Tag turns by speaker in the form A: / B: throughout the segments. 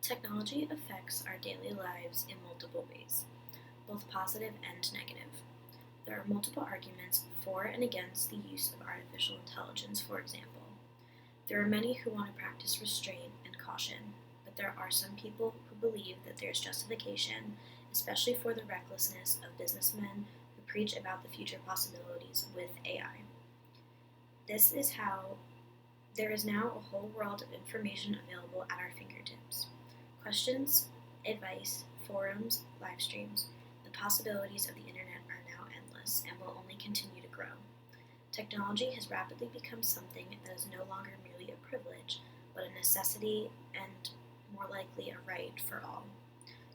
A: Technology affects our daily lives in multiple ways, both positive and negative. There are multiple arguments for and against the use of artificial intelligence, for example. There are many who want to practice restraint and caution, but there are some people who believe that there is justification, especially for the recklessness of businessmen who preach about the future possibilities with AI. This is how there is now a whole world of information available at our fingertips. Questions, advice, forums, live streams. The possibilities of the internet are now endless and will only continue to grow. Technology has rapidly become something that is no longer merely a privilege, but a necessity and, more likely, a right for all.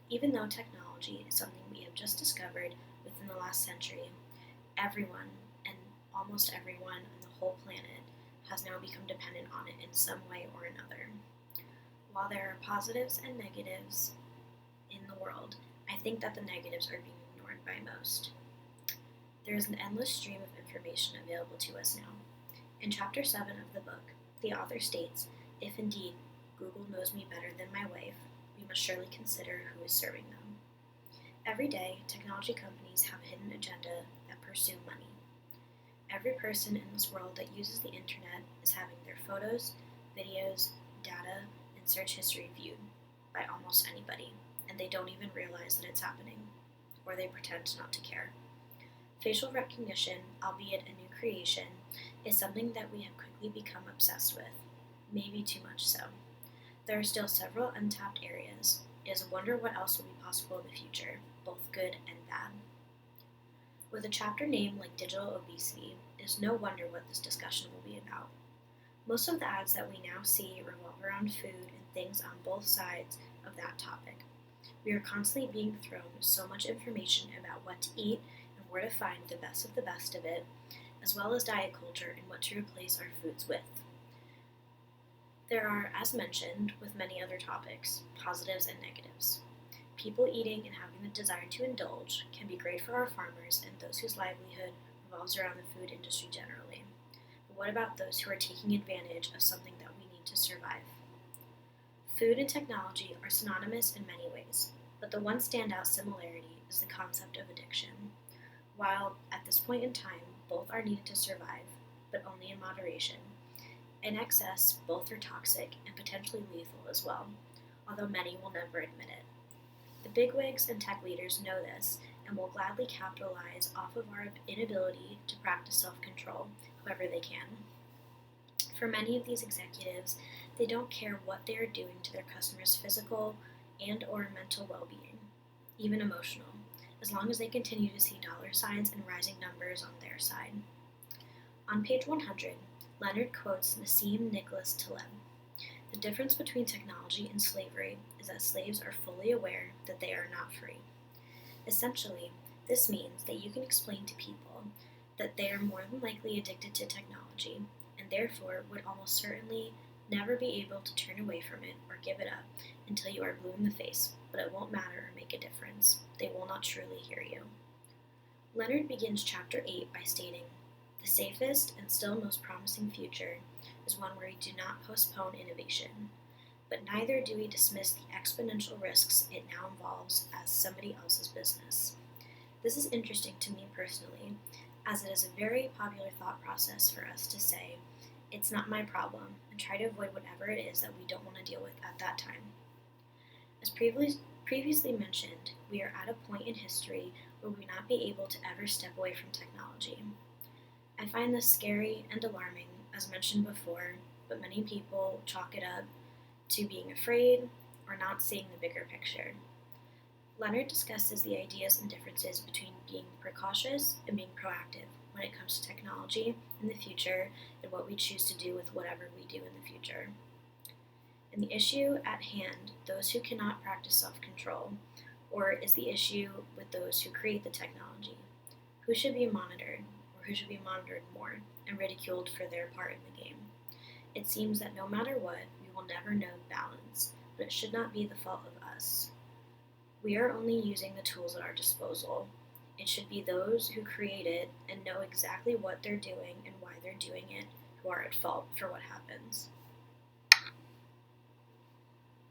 A: Even though technology is something we have just discovered within the last century, everyone, and almost everyone on the whole planet, has now become dependent on it in some way or another. While there are positives and negatives in the world, I think that the negatives are being ignored by most. There is an endless stream of information available to us now. In Chapter 7 of the book, the author states, if indeed Google knows me better than my wife, we must surely consider who is serving them. Every day, technology companies have a hidden agenda that pursue money. Every person in this world that uses the internet is having their photos, videos, data, and search history viewed by almost anybody, and they don't even realize that it's happening, or they pretend not to care. Facial recognition, albeit a new creation, is something that we have quickly become obsessed with, maybe too much so. There are still several untapped areas. It is a wonder what else will be possible in the future, both good and bad. With a chapter name like Digital Obesity, it is no wonder what this discussion will be about. Most of the ads that we now see revolve around food and things on both sides of that topic. We are constantly being thrown so much information about what to eat and where to find the best of it, as well as diet culture and what to replace our foods with. There are, as mentioned, with many other topics, positives and negatives. People eating and having the desire to indulge can be great for our farmers and those whose livelihood revolves around the food industry generally. But what about those who are taking advantage of something that we need to survive? Food and technology are synonymous in many ways, but the one standout similarity is the concept of addiction. While, at this point in time, both are needed to survive, but only in moderation, in excess, both are toxic and potentially lethal as well, although many will never admit it. The bigwigs and tech leaders know this and will gladly capitalize off of our inability to practice self-control however they can. For many of these executives, they don't care what they are doing to their customers' physical and or mental well-being, even emotional, as long as they continue to see dollar signs and rising numbers on their side. On page 100, Leonard quotes Nassim Nicholas Taleb. The difference between technology and slavery is that slaves are fully aware that they are not free. Essentially, this means that you can explain to people that they are more than likely addicted to technology and therefore would almost certainly never be able to turn away from it or give it up until you are blue in the face, but it won't matter or make a difference. They will not truly hear you. Leonard begins chapter 8 by stating, the safest and still most promising future is one where we do not postpone innovation, but neither do we dismiss the exponential risks it now involves as somebody else's business. This is interesting to me personally, as it is a very popular thought process for us to say, it's not my problem, and try to avoid whatever it is that we don't want to deal with at that time. As previously mentioned, we are at a point in history where we will not be able to ever step away from technology. I find this scary and alarming, as mentioned before, but many people chalk it up to being afraid or not seeing the bigger picture. Leonard discusses the ideas and differences between being precautious and being proactive when it comes to technology in the future and what we choose to do with whatever we do in the future. In the issue at hand, those who cannot practice self-control, or is the issue with those who create the technology? Who should be monitored, or who should be monitored more and ridiculed for their part in the game? It seems that no matter what, we will never know balance, but it should not be the fault of us. We are only using the tools at our disposal. It should be those who create it and know exactly what they're doing and why they're doing it who are at fault for what happens.